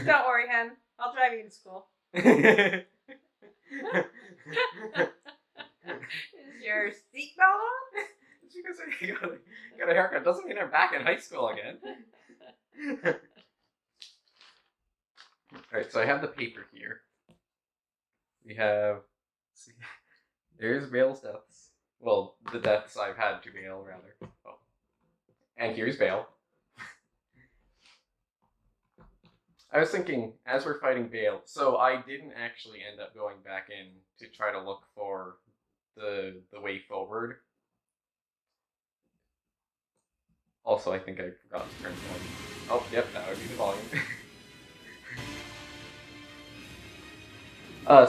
Don't worry, hen. I'll drive you to school. Is your seatbelt on? It's because I got a haircut. Doesn't mean I'm back in high school again. Alright, so I have the paper here. We have... See, there's Bayle's deaths. Well, the deaths I've had to Bayle, rather. Oh. And here's Bayle. I was thinking, as we're fighting Bayle, so I didn't actually end up going back in to try to look for the way forward. Also, I think I forgot to turn the volume. Oh, yep, that would be the volume.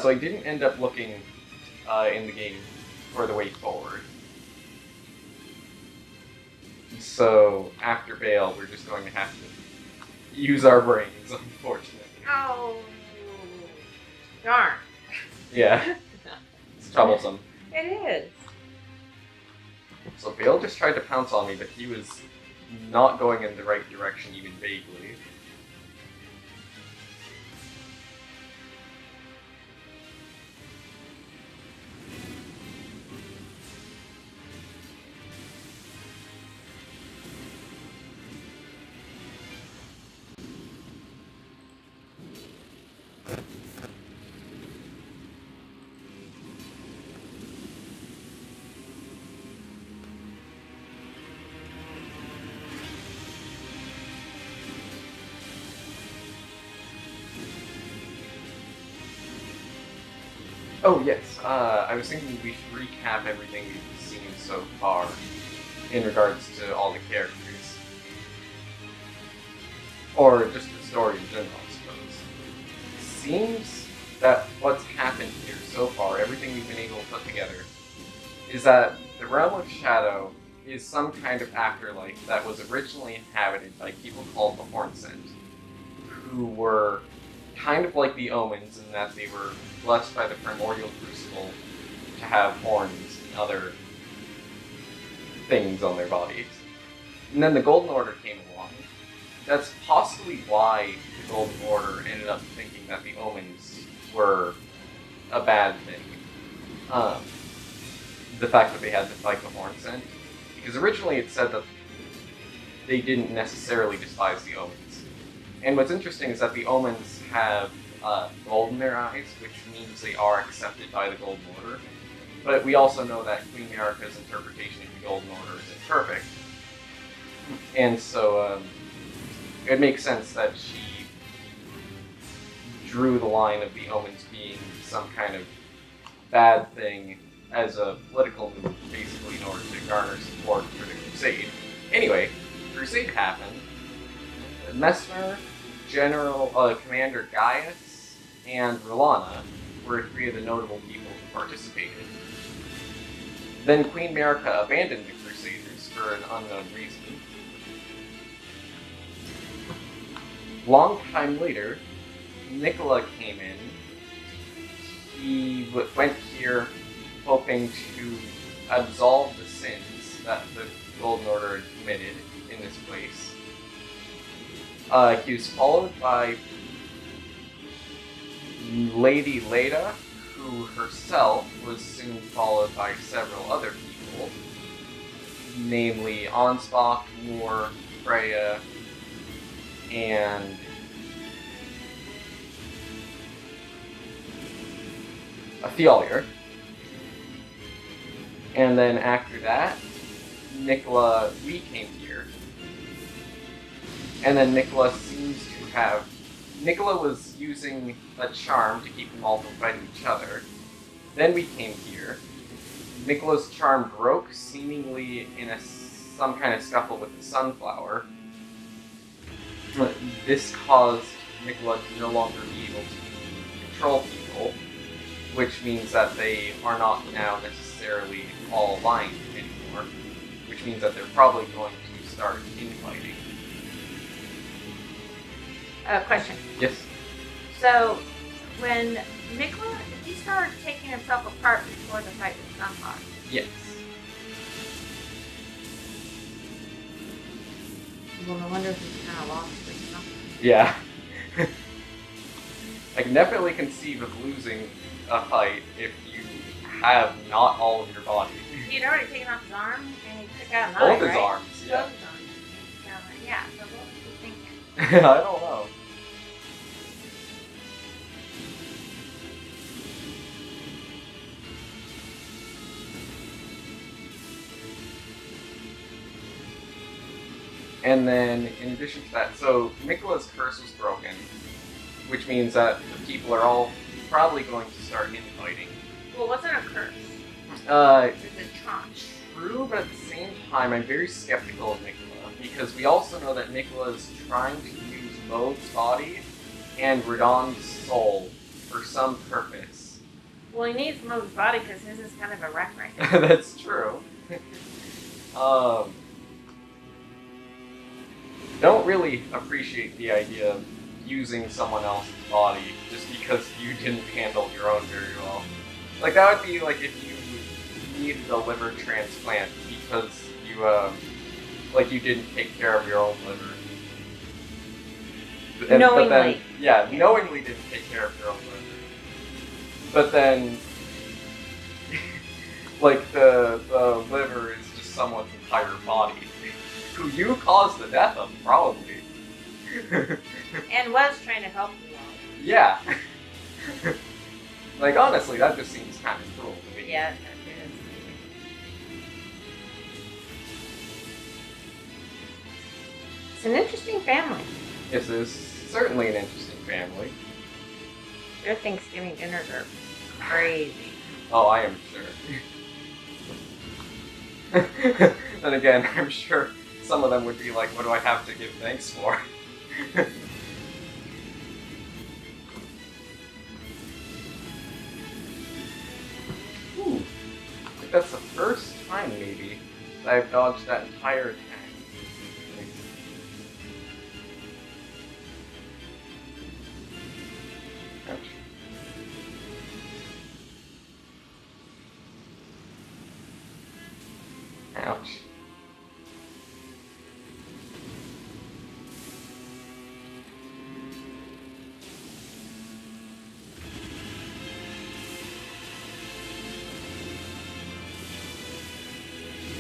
So I didn't end up looking in the game for the way forward. So, after Bayle, we're just going to have to use our brains, unfortunately. Oh, darn. Yeah, it's troublesome. It is. So Bayle just tried to pounce on me, but he was not going in the right direction even vaguely. Oh yes, I was thinking we should recap everything we've seen so far in regards to all the characters. Or just the story in general, I suppose. Seems that what's happened here so far, everything we've been able to put together, is that the Realm of Shadow is some kind of afterlife that was originally inhabited by people called the Hornsent, who were kind of like the Omens in that they were blessed by the primordial crucible to have horns and other things on their bodies. And then the Golden Order came along. That's possibly why the Golden Order ended up thinking that the Omens were a bad thing. The fact that they had to fight the Hornsent. Because originally it said that they didn't necessarily despise the Omens. And what's interesting is that the Omens have gold in their eyes, which means they are accepted by the Golden Order. But we also know that Queen Marika's interpretation of the Golden Order is imperfect. And so it makes sense that she drew the line of the Omens being some kind of bad thing as a political move, basically in order to garner support for the Crusade. Anyway, Crusade happened. Messmer, Commander Gaius, and R'hllana were three of the notable people who participated. Then Queen Marika abandoned the Crusaders for an unknown reason. Long time later, Nicola came in. He went here hoping to absolve the sins that the Golden Order had committed in this place. He was followed by Lady Leda, who herself was soon followed by several other people, namely Ansbach, Moore, Freya, and Thiallier. And then after that, we came here. And then Nicola was using a charm to keep them all from fighting each other. Then we came here. Nicola's charm broke, seemingly in some kind of scuffle with the Sunflower. This caused Nicola to no longer be able to control people, which means that they are not now necessarily all aligned anymore, which means that they're probably going to start infighting. Question. Yes? So, when Nicola, he started taking himself apart before the fight with Sunflower. Yes. Well, no wonder he's kind of lost or something. Yeah. I can definitely conceive of losing a fight if you have not all of your body. He'd already taken off his arm and he took out an eye, Both his right? arms, yeah. Both his arms. Yeah, so what was he thinking? I don't know. And then, in addition to that, so Nicola's curse was broken, which means that the people are all probably going to start infighting. Well, what's in a curse? It's a taunt. True, but at the same time, I'm very skeptical of Nicola, because we also know that Nicola is trying to use Mode's body and Radon's soul for some purpose. Well, he needs Mode's body because his is kind of a wreck right now. That's true. Don't really appreciate the idea of using someone else's body just because you didn't handle your own very well. Like, that would be like if you needed a liver transplant because you didn't take care of your own liver. Knowingly. Knowingly didn't take care of your own liver. But then, like, the liver is just someone's entire body. Who you caused the death of, probably. And was trying to help you all. Yeah. Like, honestly, that just seems kind of cruel to me. Yeah, it is. It's an interesting family. This is certainly an interesting family. Their Thanksgiving dinners are crazy. Oh, I am sure. Then again, I'm sure some of them would be like, what do I have to give thanks for? Ooh, I think that's the first time, maybe, that I've dodged that entire attack. Ouch. Ouch.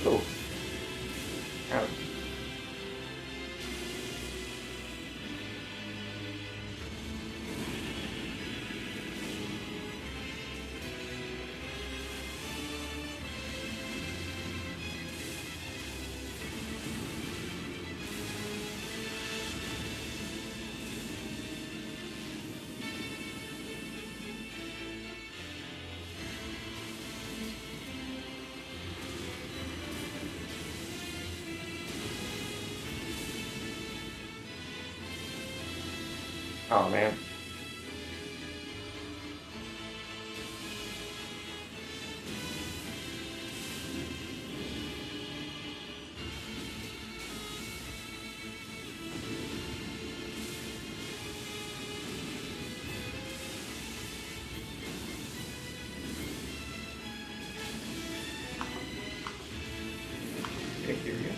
Ooh. Ouch. Oh man. Okay, here we go.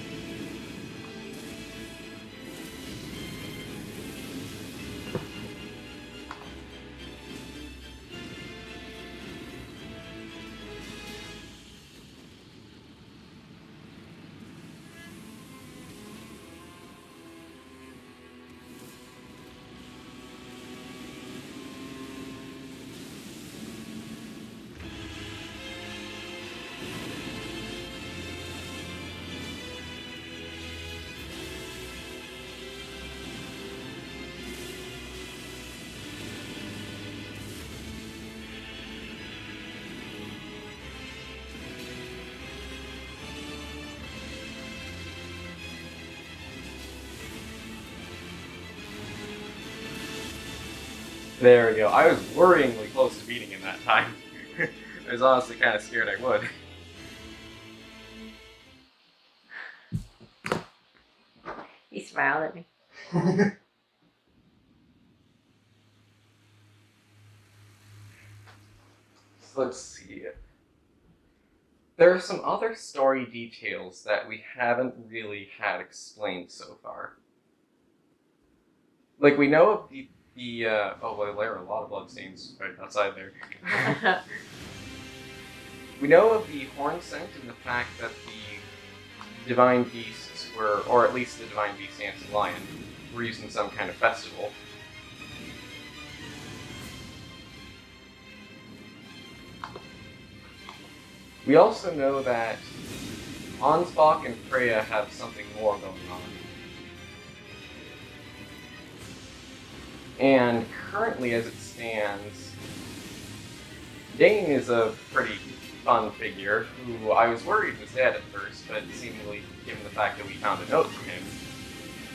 There we go. I was worryingly close to beating him that time. I was honestly kind of scared I would. He smiled at me. So let's see. There are some other story details that we haven't really had explained so far. Like, we know of well, there are a lot of bloodstains right outside there. We know of the horn scent and the fact that the divine beasts were, or at least the divine beast Dancing Lion, were used in some kind of festival. We also know that Ansbach and Freya have something more going on. And currently, as it stands, Dane is a pretty fun figure who I was worried was dead at first, but seemingly, given the fact that we found a note from him,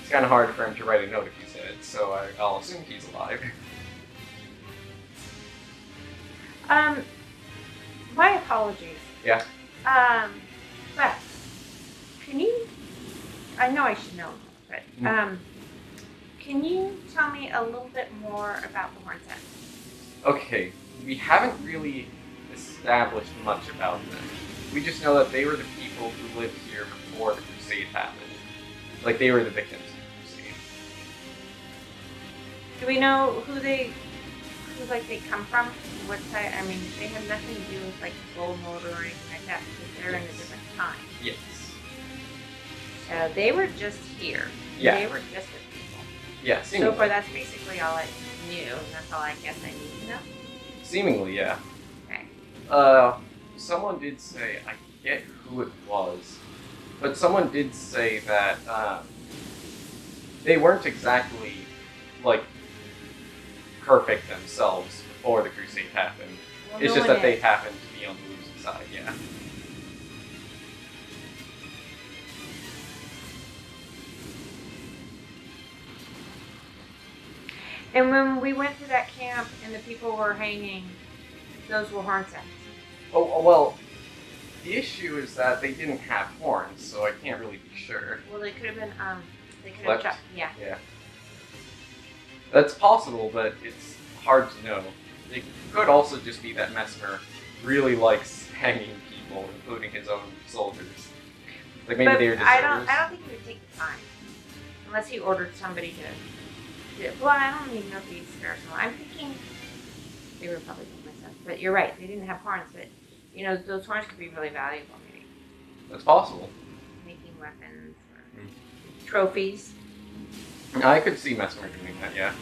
it's kind of hard for him to write a note if he's dead, so I'll assume he's alive. My apologies. Yeah. But can you? I know I should know, but can you tell me a little bit more about the horn scent? Okay, we haven't really established much about them. We just know that they were the people who lived here before the crusade happened. Like, they were the victims of the crusade. Do we know who they come from? What type? I mean, they have nothing to do with like gold mold or anything like that because they're in a different time. Yes. So they were just here. Yeah. They were just the people. Yeah, seemingly. So far, that's basically all I knew, and that's all I guess I need to know. Seemingly, yeah. Okay. Someone did say, I forget who it was, but someone did say that they weren't exactly, like, perfect themselves before the crusade happened. Well, It's no just one that they is. happened to be on the losing side, yeah. And when we went to that camp and the people were hanging, those were horn scents. Oh, well, the issue is that they didn't have horns, so I can't really be sure. Well, they could have been, they could have Flipped? chopped, yeah. Yeah. That's possible, but it's hard to know. It could also just be that Mesmer really likes hanging people, including his own soldiers. Like, maybe But they were I deserters. don't think he would take the time. Unless he ordered somebody to well, I don't even know if he's personal. I'm thinking they were probably doing myself. But you're right, they didn't have horns, but you know, those horns could be really valuable maybe. That's possible. Making weapons or trophies. I could see Mesmer doing that, yeah.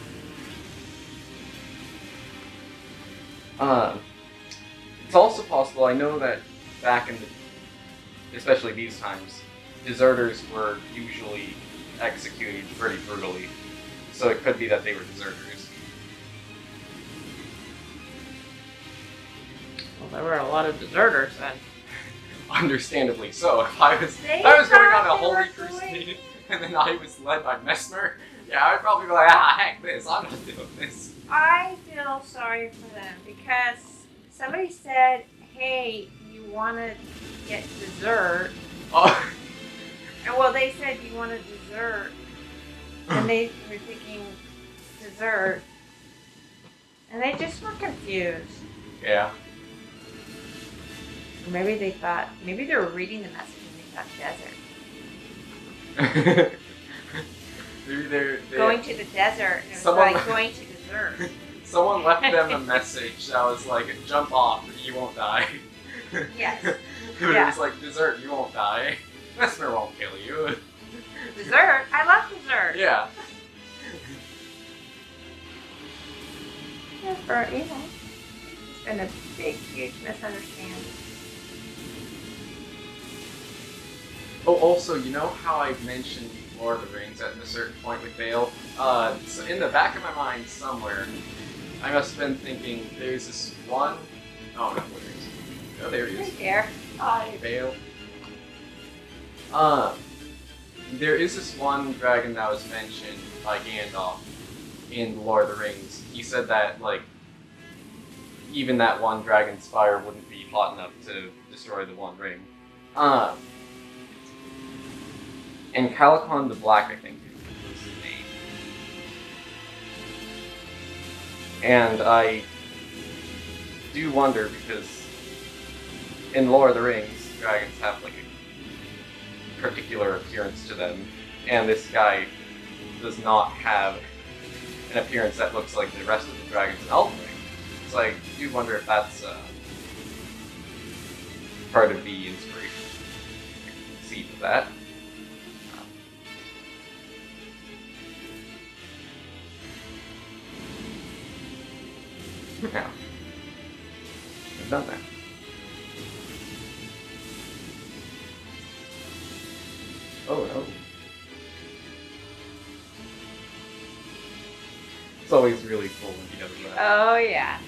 It's also possible, I know that back in the, especially these times, deserters were usually executed pretty brutally. So it could be that they were deserters. Well, there were a lot of deserters then. Understandably so. If I was They going on thought a they holy were crusade and then I was led by Mesmer, yeah, I'd probably be like, heck this, I'm not doing this. I feel sorry for them because somebody said, hey, you want to get dessert. Oh. And well, they said you want a dessert. And they were thinking dessert. And they just were confused. Yeah. Or maybe they thought, maybe they were reading the message and they thought desert. Maybe they're Going to the desert. And it was Someone- like going to dessert. Someone left them a message that was like, jump off, you won't die. Yes. But Yeah. it was like, dessert, you won't die. Mesmer won't kill you. Dessert? I love dessert. Yeah. Yeah, for, you know, it's been a big, huge misunderstanding. Oh, also, you know how I mentioned Lord of the Rings at a certain point with Bayle? So in the back of my mind somewhere, I must have been thinking, there's this one... Oh, no, where is he? Oh, there he is. Right there. Hi, Bayle. There is this one dragon that was mentioned by Gandalf in Lord of the Rings. He said that, like, even that one dragon's fire wouldn't be hot enough to destroy the One Ring. And Calicon the Black, I think, was his name. And I do wonder, because in Lord of the Rings, dragons have, like, a particular appearance to them, and this guy does not have an appearance that looks like the rest of the dragons in Elden Ring. It's like, you do wonder if that's part of the inspiration. I can see for that. Now, I've done that. Oh no. It's always really cool when he does that. Oh, yeah.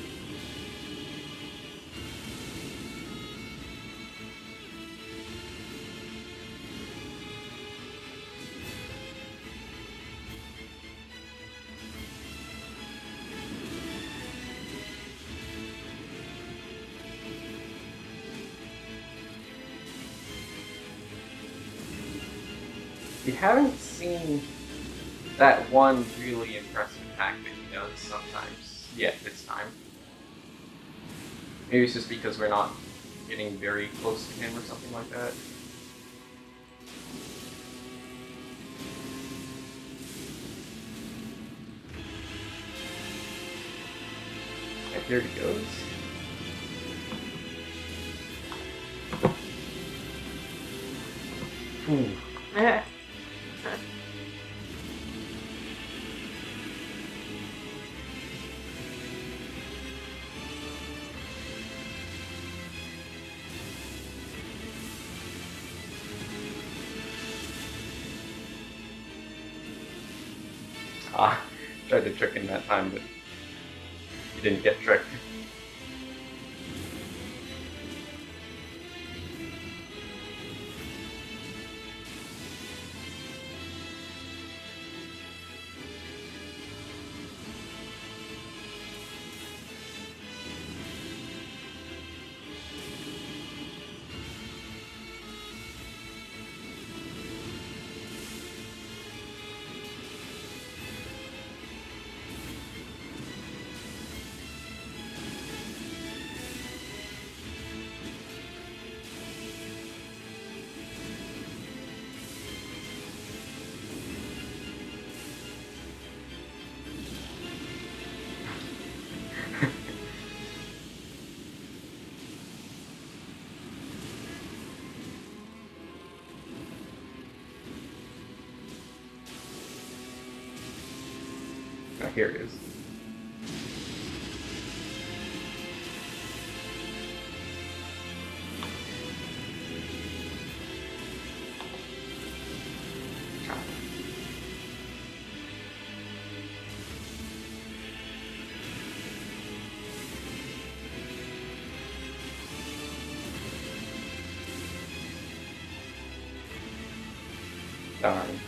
We haven't seen that one really impressive attack that he does sometimes yet this time. Maybe it's just because we're not getting very close to him or something like that. And here he goes. Ooh. Tried to trick him that time, but he didn't get tricked. Now here it is. Darn.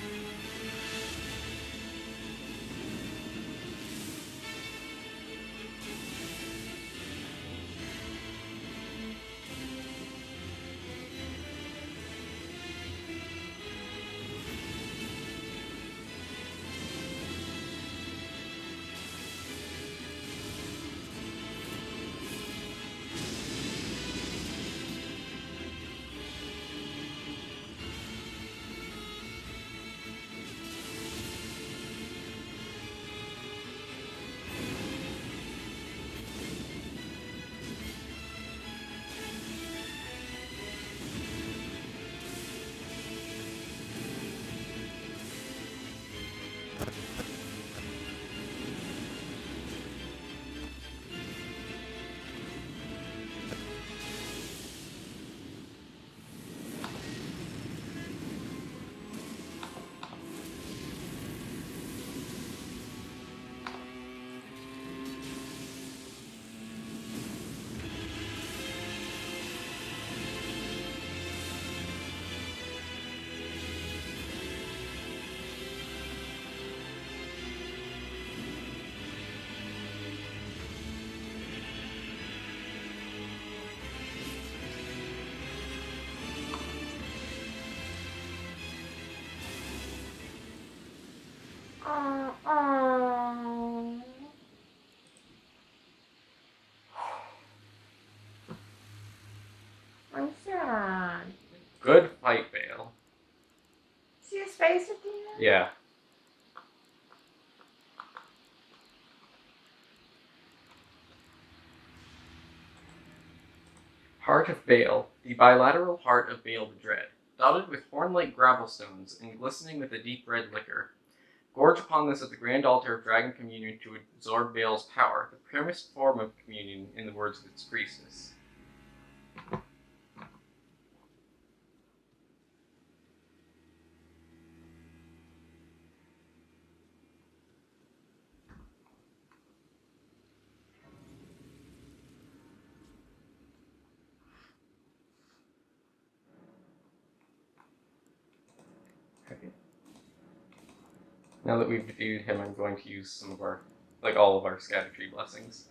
I'm sad. Good fight, Bayle. See his face at the end? Yeah. Heart of Bayle, the bilateral heart of Bayle the Dread, dotted with horn-like gravel stones and glistening with a deep red liquor. Gorge upon this at the grand altar of dragon communion to absorb Bayle's power, the primest form of communion in the words of its priestess. Okay. Now that we've defeated him, I'm going to use some of our, all of our Scatter Tree blessings.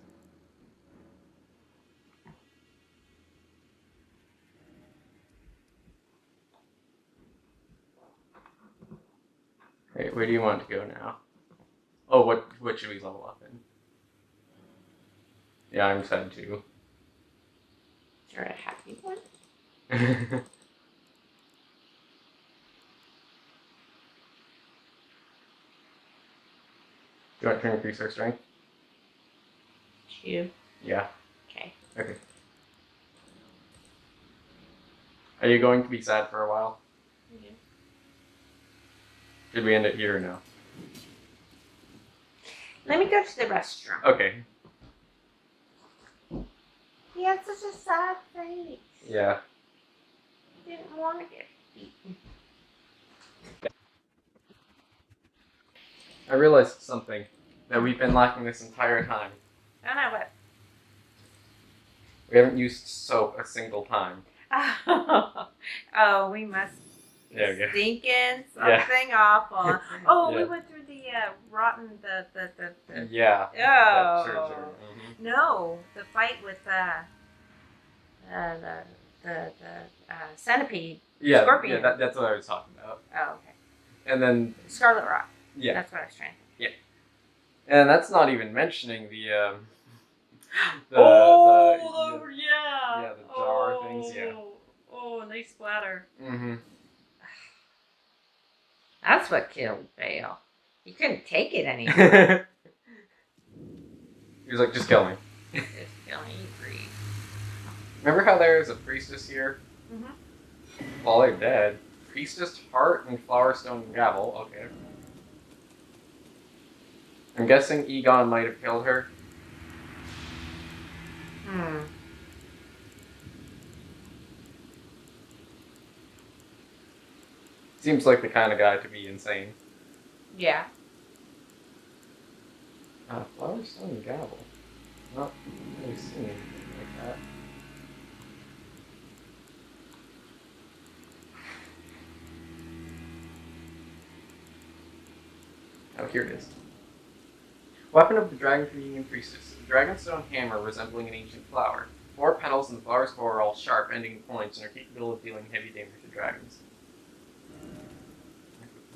Alright, where do you want to go now? Oh, what should we level up in? Yeah, I'm sad too. You're a happy one? Do you want to increase our strength? 2. Yeah. Okay. Okay. Are you going to be sad for a while? Yeah. Should we end it here or no? Let me go to the restroom. Okay. He had such a sad face. Yeah. He didn't want to get beaten. I realized something that we've been lacking this entire time. I don't know what. We haven't used soap a single time. Oh, we must be There we go. stinking something awful. Oh, we went through the rotten the Yeah. Oh. Sure. Mm-hmm. No, the fight with the centipede. Yeah, Scorpion. Yeah, that's what I was talking about. Oh, okay. And then Scarlet Rock. yeah, That's what I was trying to think. yeah, and that's not even mentioning the yeah, the jar things. Yeah. Oh, nice splatter. Mm-hmm. That's what killed Bayle. He couldn't take it anymore. He was like, just kill me. Just kill me, breathe. Remember how there's a priestess here? Mm-hmm. Well, they're dead. Priestess, heart, and flower stone and gavel. Okay. I'm guessing Egon might have killed her. Seems like the kind of guy to be insane. Yeah. Flower stone and gavel. Not really seen anything like that. Oh, here it is. Weapon of the Dragon Communion Priestess. A dragonstone hammer resembling an ancient flower. 4 petals and the flower's core are all sharp, ending in points, and are capable of dealing heavy damage to dragons.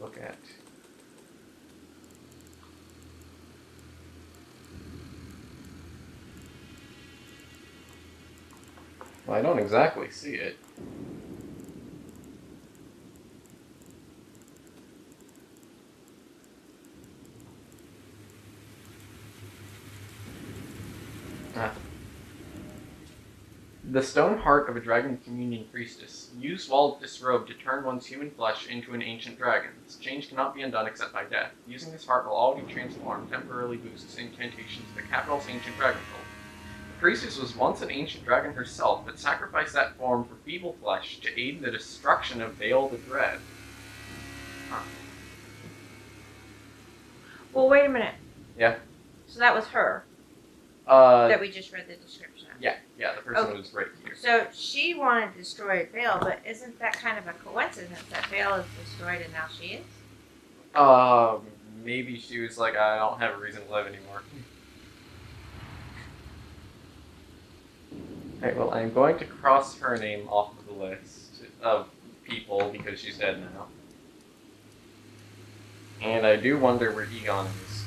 Look at. Well, I don't exactly see it. The stone heart of a dragon communion priestess, used while disrobed to turn one's human flesh into an ancient dragon. This change cannot be undone except by death. Using this heart will already transform, temporarily boosts incantations of the capital's ancient dragon cult. The priestess was once an ancient dragon herself, but sacrificed that form for feeble flesh to aid in the destruction of Bayle the Dread. Huh. Well, wait a minute. Yeah. So that was her. That we just read the description of. Yeah, the person was right here. So she wanted to destroy Bayle, but isn't that kind of a coincidence that Bayle is destroyed and now she is? Maybe she was like, I don't have a reason to live anymore. Alright, well, I'm going to cross her name off of the list of people because she's dead now. And I do wonder where Egon is,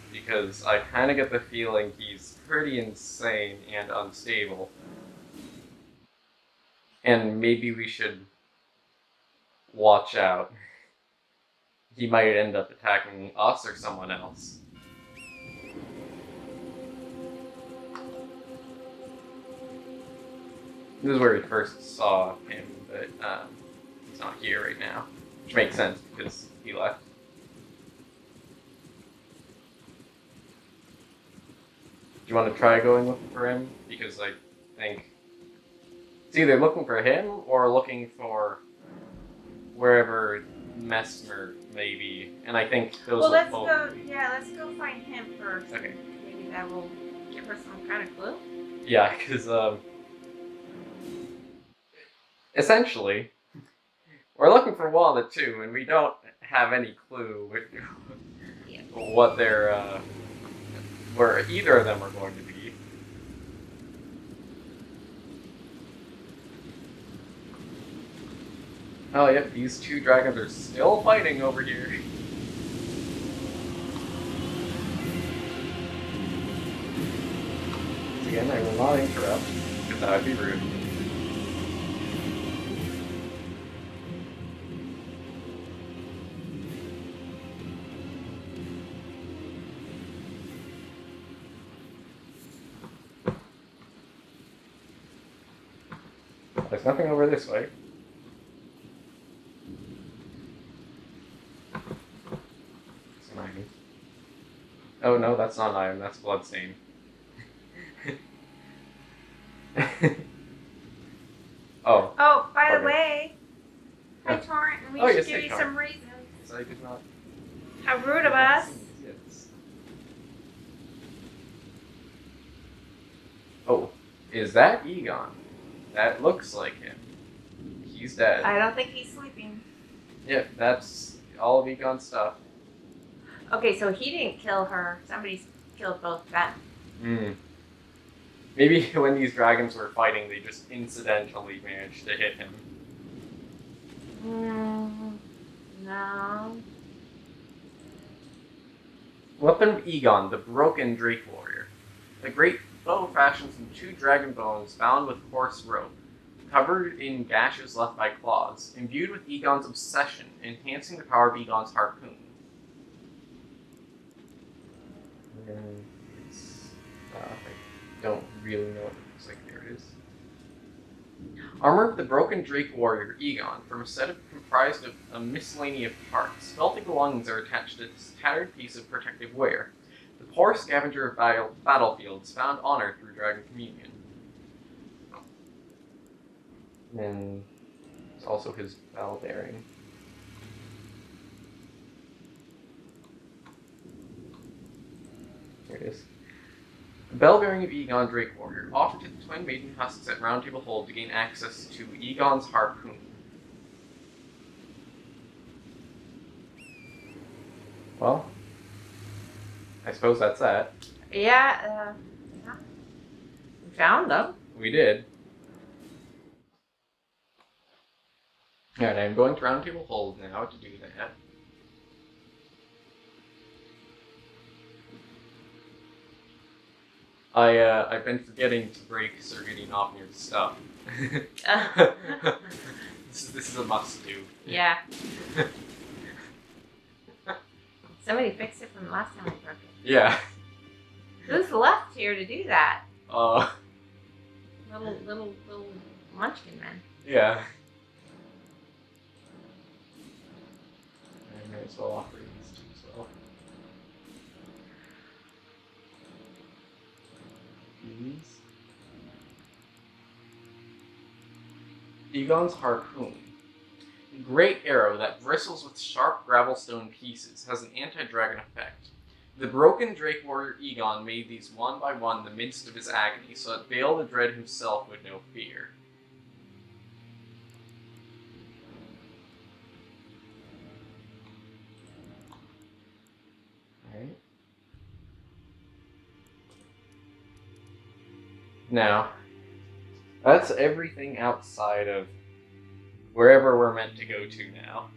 because I kind of get the feeling he's pretty insane and unstable. And maybe we should watch out. He might end up attacking us or someone else. This is where we first saw him, but he's not here right now. Which makes sense because he left. Do you want to try going looking for him? Because I think it's either looking for him or looking for wherever Messmer may be. And I think those Well, will let's both go. be. Yeah, let's go find him first. Okay. Maybe that will give her some kind of clue. Yeah, because essentially, we're looking for one of the two, and we don't have any clue what they're where either of them are going to be. Oh, yep, these two dragons are still fighting over here. Once again, I will not interrupt, because that would be rude. There's nothing over this way. Some items. Oh no, that's not an item, that's bloodstain. Oh. Oh, by Pardon. the way, hi Oh. Torrent, and we Oh, should yes, give hey, you Torrent. some reasons. So I did not. How rude of us. Yes. Oh, is that Egon? That looks like him. He's dead. I don't think he's sleeping. Yep, that's all of Egon's stuff. Okay, so he didn't kill her. Somebody's killed both of them. Hmm. Maybe when these dragons were fighting, they just incidentally managed to hit him. No. Weapon of Egon, the Broken Drake Warrior. The great bow fashions from 2 dragon bones bound with coarse rope, covered in gashes left by claws, imbued with Egon's obsession, enhancing the power of Egon's harpoon. I don't really know what it looks like. There it is. Armor of the Broken Drake Warrior, Egon, from a set comprised of a miscellany of parts. Felty belongings are attached to this tattered piece of protective wear. The poor scavenger of battlefields found honor through Dragon Communion. And it's also his bell bearing. Here it is. The bell bearing of Egon Drake Warrior, offered to the twin maiden husks at Round Table Hold to gain access to Egon's harpoon. Well, I suppose that's that. Yeah, we found them. We did. Alright, I'm going to Round Table Hold now to do that. I've been forgetting to break Sir getting off near the stuff. This is a must-do. Yeah. Somebody fixed it from the last time we broke it. Yeah. Who's left here to do that? Little munchkin man. Yeah. I may as well offer these two as well. These. Egon's harpoon. Great arrow that bristles with sharp gravelstone pieces has an anti-dragon effect. The broken Drake Warrior Egon made these one by one in the midst of his agony, so that Bayle the Dread himself would know fear. Alright. Now, that's everything outside of wherever we're meant to go to now.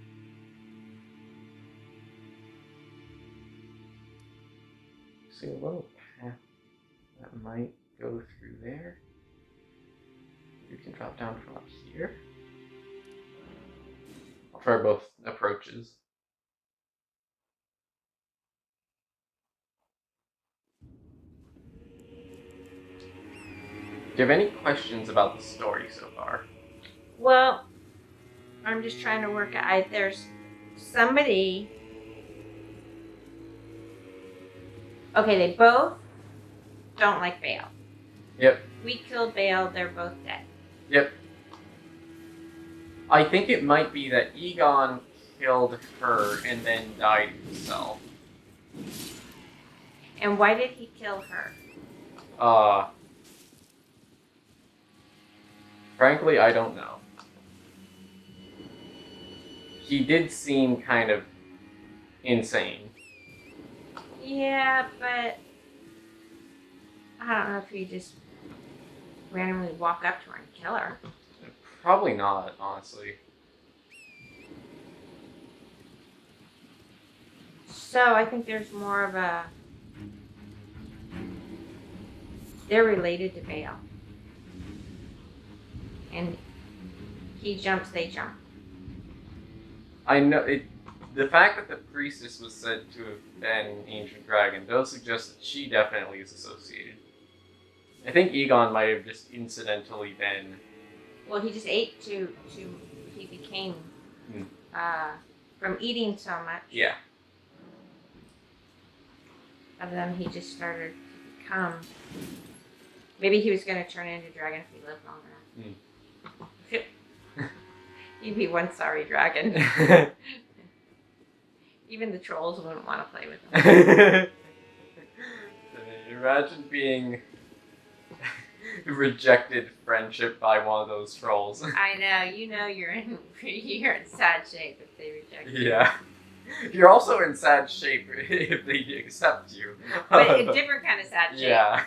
See a little path that might go through there. You can drop down from up here. I'll try both approaches. Do you have any questions about the story so far? Well, I'm just trying to work out. There's somebody. Okay, they both don't like Bayle. Yep. We killed Bayle. They're both dead. Yep. I think it might be that Egon killed her and then died himself. And why did he kill her? Frankly, I don't know. He did seem kind of insane. Yeah, but I don't know if he just randomly walk up to her and kill her. Probably not, honestly. So I think there's more of a... They're related to Bayle. And he jumps, they jump. I know it. The fact that the priestess was said to have been an ancient dragon does suggest that she definitely is associated. I think Egon might have just incidentally been. Well, he just ate he became, from eating so much. Yeah. And then he just started to become. Maybe he was going to turn into a dragon if he lived long enough. He'd be one sorry dragon. Even the trolls wouldn't want to play with him. Imagine being rejected friendship by one of those trolls. I know, you're in sad shape if they reject you. Yeah. You're also in sad shape if they accept you. But a different kind of sad shape. Yeah.